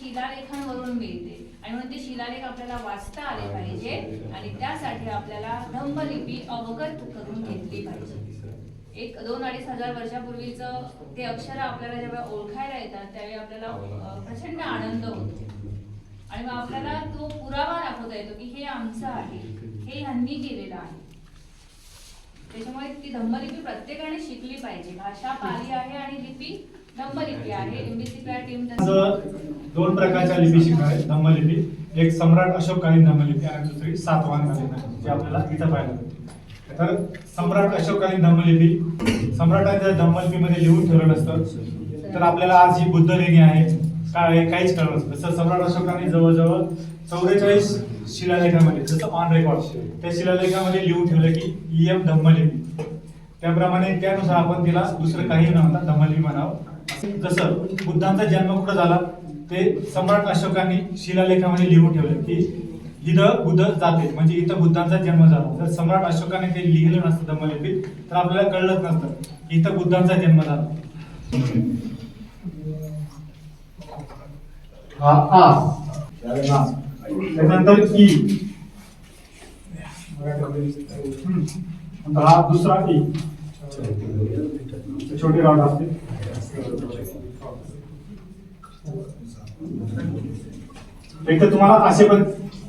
शिलालेखांवरून मिळते आणि म्हणून ते शिलालेख आपल्याला वाचता आले पाहिजे आणि त्यासाठी आपल्याला धम्मलिपी अवगत करून घेतली पाहिजे. 1-2-2.5 हजार वर्षापूर्वीचं ते अक्षर आपल्याला जेव्हा ओळखायला येतात त्यावेळी आपल्याला प्रचंड आनंद होतो आणि मग आपल्याला तो पुरावा दाखवता येतो की हे आमचं आहे, हे ह्यांनी केलेलं आहे. त्याच्यामुळे ती धम्मलिपी प्रत्येकाने शिकली पाहिजे. भाषा पाली आहे आणि लिपी धम्मलिपी आहे. एमबीसी टीम 2 प्रकारच्या लिपी शिकणार आहे धम्मलिपी. एक सम्राट अशोककालीन धम्मलिपी आणि दुसरी सातवाहनकालीन धम्मलिपी, जे आपल्याला इथं पाहायला मिळते. तर सम्राट अशोककालीन धम्मलिपी, सम्राटांच्या धम्मलिपीमध्ये लिहून ठेवलं नसतं तर आपल्याला आज ही बुद्ध लेणी आहे काय काहीच कळलं नसतं. जसं सम्राट अशोकाने जवळजवळ 44 शिलालेखामध्ये, जसं ऑन रेकॉर्ड त्या शिलालेखामध्ये लिहून ठेवलं की इयम धम्मलिपी, त्याप्रमाणे त्यानुसार आपण तिला दुसरं काही न म्हणता धम्मलिपी म्हणावं. जसं बुद्धांचा जन्म कुठं झाला ते सम्राट अशोकांनी शिलालेखामध्ये लिहून ठेवलं की इथं बुद्ध जाते, म्हणजे इथं बुद्धांचा जन्म झाला. जर सम्राट अशोकाने काही लिहिलं नसतं धम्मलिपीत तर आपल्याला कळलंच नसतं इथं बुद्धांचा जन्म झाला. त्यानंतर ई, हा दुसरा ई, छोटी राऊंड असते. एक तर तुम्हाला असे पण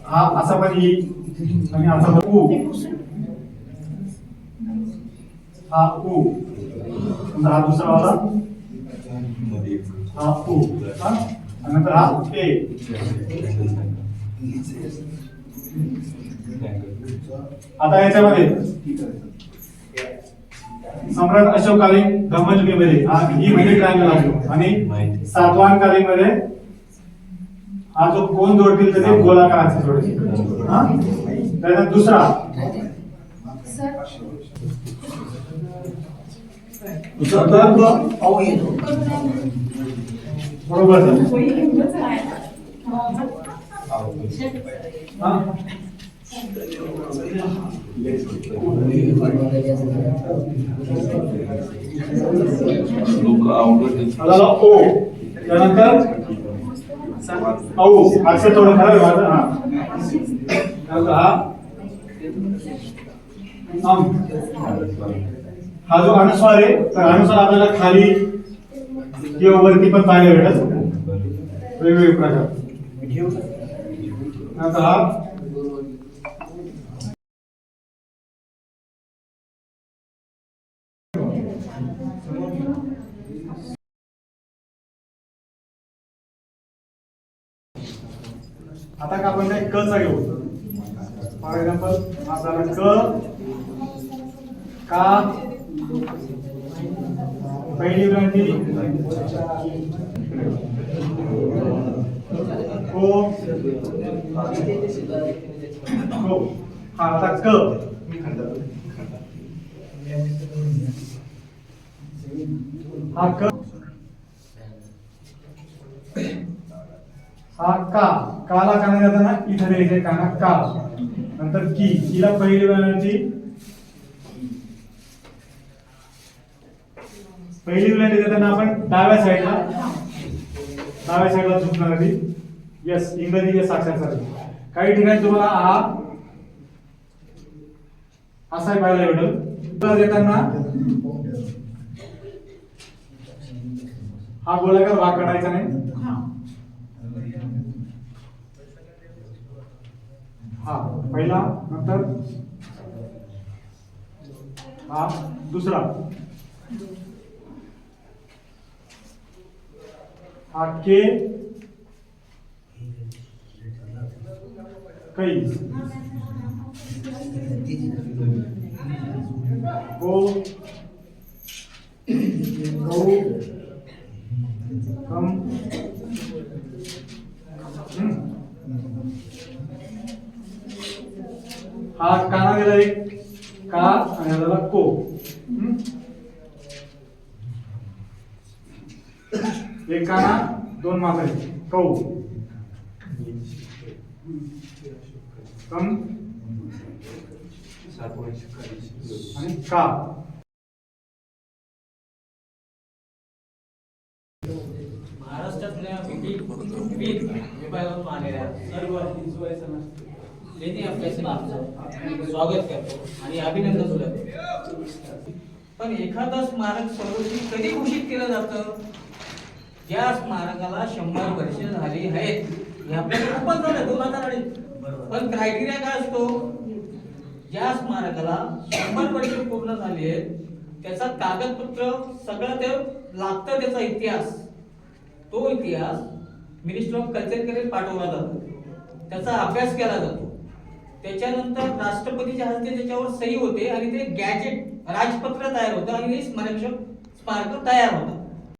हा असा पण ई आणि असा पण ऊ, हा ऊ, हा दुसरा वाला हा ऊ, आणि नंतर हा ए. आता याच्यामध्ये सम्राट अशोककालीन धम्मलिपीमध्ये हा ई म्हणजे ट्रायंगल असतो आणि सातवाहनकालीन मध्ये हा जो कोण जोडतील तर ते गोलाकाराचे जोडतील. त्यानंतर दुसरा बरोबर ओ. त्यानंतर औ अक्षर थोडं खरं हा जो अनुस्वार आहे तर अनुस्वार आपल्याला खाली किंवा वरती पण पाहायला भेटत वेगवेगळे प्रकार. आता आता का आपण काय क चा घेऊ. फॉर एक्झाम्पल आपल्याला क का पहिली विलांटी को को. हा आता क हा क हा का काला काना जाताना इथे द्यायचे काना का. नंतर की किला पहिली विलांटी देताना आपण डाव्या साईडला झुकणार आधी. यस इंग्रजी यस अक्षरासाठी. काही ठिकाणी तुम्हाला हा असा पाहायला भेटेल. देताना हा गोलाकार भाग काढायचा नाही. हा पहिला, नंतर हा दुसरा, हा के कई गो गौ कम हा काना गेला एक का आणि ह्याला को. एक काना दोन मात्रे कौ कम आणि का. महाराष्ट्रातल्या विविध विभागातून आलेल्या सर्व नेते आपल्या सन्मानाचं स्वागत करतो आणि अभिनंदन सुद्धा करतो. पण एखादं स्मारक सर्वोच्च कधी घोषित केलं जातं? ज्या स्मारकाला 100 वर्ष झाली आहेत, हे आपल्याला खूपच झालं 2008. पण क्रायटेरिया काय असतो? ज्या स्मारकाला 100 वर्ष पूर्ण झाली आहेत त्याचा कागदपत्र सगळं ते लागतं, त्याचा इतिहास, तो इतिहास मिनिस्टर ऑफ कल्चरकडे पाठवला जातो, त्याचा अभ्यास केला जातो, त्याच्यानंतर राष्ट्रपतीच्या हस्ते त्याच्यावर सही होते आणि ते गॅजेट राजपत्र तयार होतं आणि हे स्मारक तयार होतं.